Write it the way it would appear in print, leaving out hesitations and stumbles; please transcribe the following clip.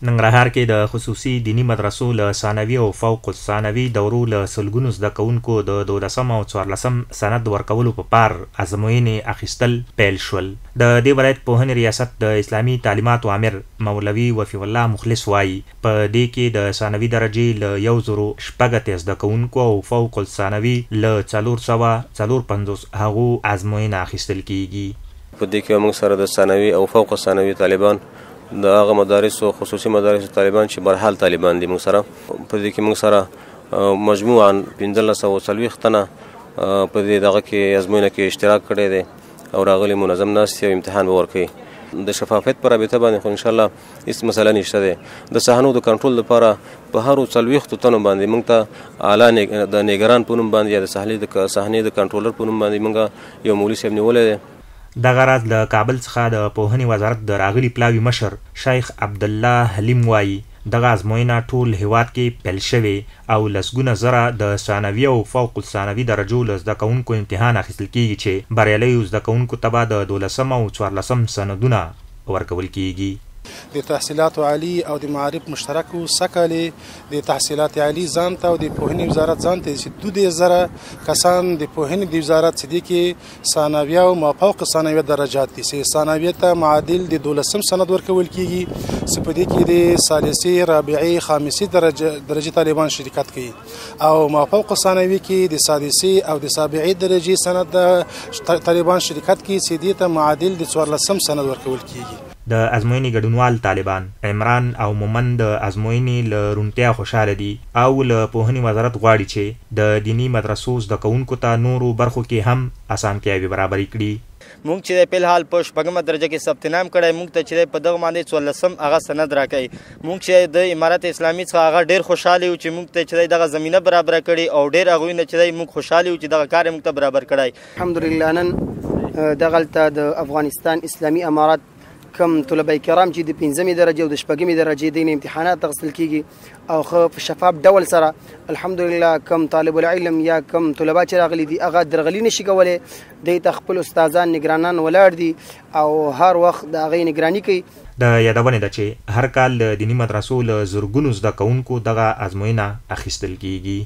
ننګرهار کې د خصوصي دینی مدرسو له ثانوي او فوق الثانوي دورو له سلګونو زده کوونکو د 12 او 14 سند ورکولو په پار ازموینې اخیستل پیل شول. د دې ولایت پوهنې ریاست د اسلامي تعلیماتو امر مولوي وفي الله مخلص وایي په دې کې د ثانوي درجې له 1080 زده کوونکو او فوق الثانوي له 450 هغو ازموینه اخیستل کیږي. په دې کې موږ سره د ثانوي او فوق الثانوي طالبان د هغه مدارس او خصوصي مدارس طالبان چې برحال طالبان دي موږ سره په دې کې موږ سره مجموعاً 1540 تنه په دې دغه کې ازموینه کې اشتراک کړی دی او راغلي منظم ناستې او امتحان به ورکوي. د شفافیت پر رابطه باندې خو انشاءالله هیڅ مسله نشته دی. د صحنو د کنټرول لپاره په هرو 40 تنو باندې موږ ته اعلی د نگران په نوم باندې یا د صحنې د کنټرولر په نوم باندې موږ یو مولوي صاحب نیولی دی. دغه راز له کابل څخه د پوهنې وزارت د راغلي پلاوي مشر شیخ عبدالله حلیم وایي دغه ازموینه ټول هیواد کې پیل شوې او لسګونه زره د ثانوي او فوق الثانوي درجو له زده کوونکو امتحان اخیستل کیږي چې بریالیو زده کوونکو ته به د 12 او 14 سندونه ورکول کیږي. د تحصیلات عالی او د معارف مشترک سکالې د تحصیلات عالی ځان ته او د پوهنې وزارت ځان ته چې 2000 کسان د پوهنې د وزارت چې کې ثانوي او ما فوق ثانوي درجات دي چې ثانوي ته معادل د 12 سند ورکول کیږي چې په دې کې د ثالثي رابعي خامسي درجه طالبان شرکت کوي او ما فوق ثانوي کې د سادسي او د سابعي درجه سند طالبان شرکت کوي چې دې ته معادل د 14 سند ورکول کیږي. د ازموینې ګډونوال طالبان عمران او مومن د ازموینې له روڼتیا خوشحاله دي او له پوهنې وزارت غواړي چې د دینی مدرسو زده کوونکو ته نورو برخو کې هم اسانتیاوې برابرې کړي. مونږ چې په حال په شپږمه درجه کې ثبت نام کړی مونږ ته چې په دغه باندې 14 هغه سند راکړي. مونږ چې د امارت اسلامي څخه هغه ډیر خوشاله یو چې مونږ ته چې دغه زمينه برابر کړي او ډیر هغه نه چې مونږ خوشاله یو چې دغه کار مونږ ته برابر کړی. الحمدلله نن دغلته د افغانستان اسلامي امارت کم طلبه کرام چې د 5مې درجه او د 8مې درجه د امتحانات اخیستل کیږي او خو په شفاف ډول سره الحمدلله کم طالب العلم یا کم طلبه چې راغلي دي هغه درغلي نشي کولی د خپل استادان نگرانان ولاړ دي او هر وخت د هغې نگراني کوي. د یادونې ده چې هر کال د دینی مدرسو له زرګونو زده کوونکو دغه ازموینه اخیستل کیږي.